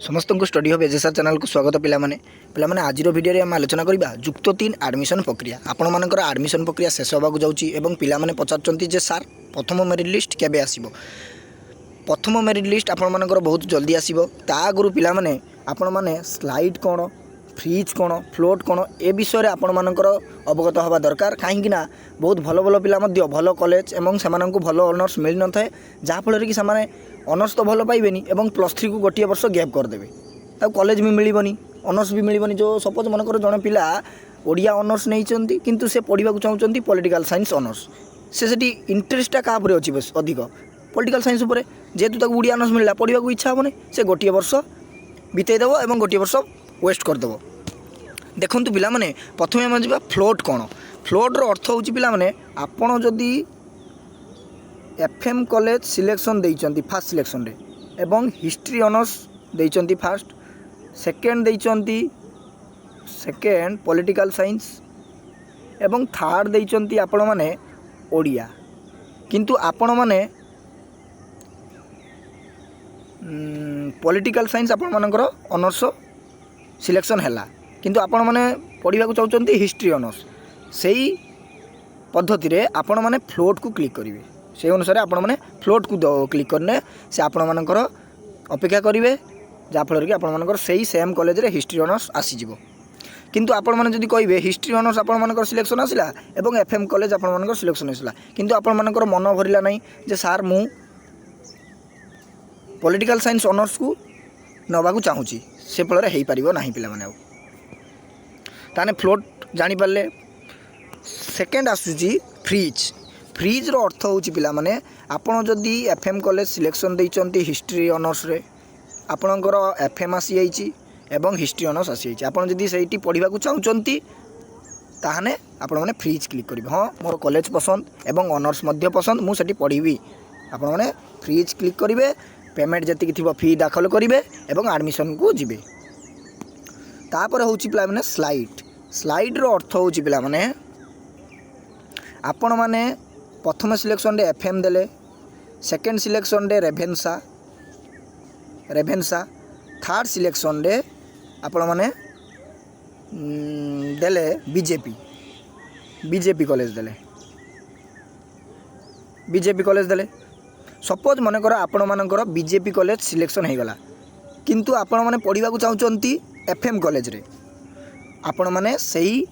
समस्त को study hub एजेसार channel को स्वागत पिलाने आज भिडियो आम आलोचना करवा जुक्त 3 आडमिशन प्रक्रिया आपण मानकर आडमिशन प्रक्रिया शेष होगा जाऊँगी पिलाने पचारुंट जे सार प्रथम मेरिट लिस्ट केबे आसीबो। प्रथम मेरिट लिस्ट आपण मानकर बहुत जल्दी आसीबो। ता आगु पिलाने आपण माने स्लाइड कौन फ्रिज कौन फ्लोट कौन ए विषय आपण मानकर अवगत हवा दरकार कहीं बहुत भल भल पिला भल कॉलेज एवं से भल ऑनर्स मिल न थाए जहाँफल कि से ऑनर्स तो भल पाइबेनी एवं +3 को गोटे वर्ष गैप करदेवे कॉलेज भी मिलबनी ऑनर्स भी मिलबनी। जो सपोज मनकर जड़े पिला ओडिया ऑनर्स नहीं किंतु से पढ़ा चाहते पॉलिटिकल साइंस ऑनर्स से इंटरेस्टा क्या अच्छी बस अधिक पॉलिटिकल साइंस उपर जेहेतु ओडिया ऑनर्स मिलला पढ़ा इच्छा हेनी से गोटे वर्ष बीतईदेव और गोटे वर्ष वेस्ट करदेव। देखु पिलाने प्रथम आम जा फ्लोट कौन फ्लोट्र अर्थ हूँ पिलाने आपड़ जदि एफएम कॉलेज सिलेक्शन देइचंती फास्ट सिलेक्शन रे एवं हिस्ट्री ऑनर्स देइचंती फास्ट सेकेंड देइचंती सेकेंड पॉलिटिकल साइंस एवं थर्ड देइचंती आपण माने ओडिया किंतु आपण माने पॉलिटिकल साइंस आपण मानकर ऑनर्स सिलेक्शन हैला किंतु आपण माने पढ़ा चाहते हिस्ट्री ऑनर्स सेही पद्धति रे आपण माने फ्लोट को क्लिक करेंगे से अनुसार आपण मैंने फ्लोट को क्लिक करने से आपण मानकर अपेक्षा करेंगे जहाँफल कि आपण मानकर सही सेम कॉलेज रे हिस्ट्री ऑनर्स आसीजिवो। किंतु आपण माने जदि कहिबे हिस्ट्री ऑनर्स आपण मानकर सिलेक्शन आसिला एवं एफएम कॉलेज आपण मानकर सिलेक्शन आसिला किंतु आपण मानकर मन भरिला नहीं जे सार मु पॉलिटिकल साइंस ऑनर्स को नवा को चाहूँगी से फल हो पार ना पिला माने ताने फ्लोट जानी पारे। सेकेंड आसूची फ्रिज फ्रिज्र अर्थ हूँ पिलाने आपड़ जदि एफएम कॉलेज सिलेक्शन देइचंती हिस्ट्री ऑनर्स रे आपणकर एफएम आसी जाइए एवं हिस्ट्री ऑनर्स आसी जाइए आपड़ जदि से पढ़ा चाहते ताहने आपण मैंने फ्रिज क्लिक करेंगे हाँ मोर कॉलेज पसंद एवं ऑनर्स पसंद मुझे पढ़ी आपण मैंने फ्रिज क्लिक करेंगे पेमेंट जी थी फी दाखल करेंगे एवं एडमिशन को जीवे। तापर हूँ पिलाने स्लाइड स्लाइड्र अर्थ हूँ पिलाने आपण मैंने प्रथम सिलेक्शन रे एफएम देले सेकेंड सिलेक्शन रे रेभेन्सा थर्ड सिलेक्शन रे आपण माने देले बीजेपी कॉलेज देले सपोज मनकर आपण मानकर बीजेपी कॉलेज सिलेक्शन हो गला किंतु आपण माने पढ़ा चाहते एफएम कॉलेज रे आपण माने सही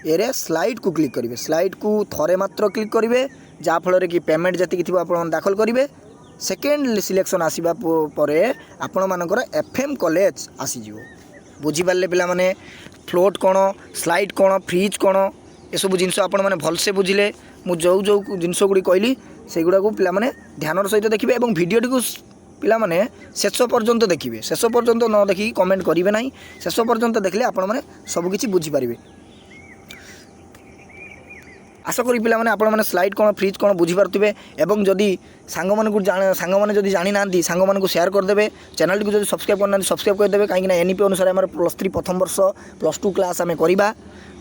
एरे स्लाइड को क्लिक करेंगे स्लाइड को थरे मात्र क्लिक करेंगे जहाँफल कि पेमेंट जी थी आप दाखल करेंगे सेकेंड सिलेक्शन आसवा परे आपण मानकर एफएम कॉलेज आसीजिवो। बुझीपारे पिला माने फ्लोट कौन स्लाइड कौन फ्रिज कौन ये सब जिनस आपण मैंने भलसे बुझिले मु जो जिनस गुड़ी कहली से गुड़ा को पिला माने ध्यान सहित देखिए और भिडियोटी को पिला माने शेष पर्यंत देखिए शेष पर्यंत न देखिए कमेंट करेंगे ना शेष पर्यंत देखले आपण माने सबकिछि बुझीपारे। आशा करी पिला माने आपण माने स्लाइड कौन फ्रिज कौन बुझीपारे एवं जदि सांग मैंने जदि जानी ना सांग मान को शेयर करदे चैनल को जब सब्सक्राइब करना सब्सक्राइब करदे कहीं एनईपी अनुसार आम +3 प्रथम वर्ष +2 क्लास आम करवा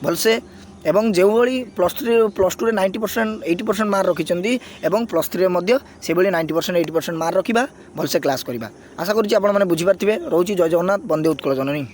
भलसे एवं जो भाई +2 रे 90% 80% मार्क रखिंट एवं +3 से 90% 80% मार्क रखा भलसे क्लास करवा। आशा करुँच आप बुझीपारे रोचे जय जगन्नाथ वंदे उत्कल जननी।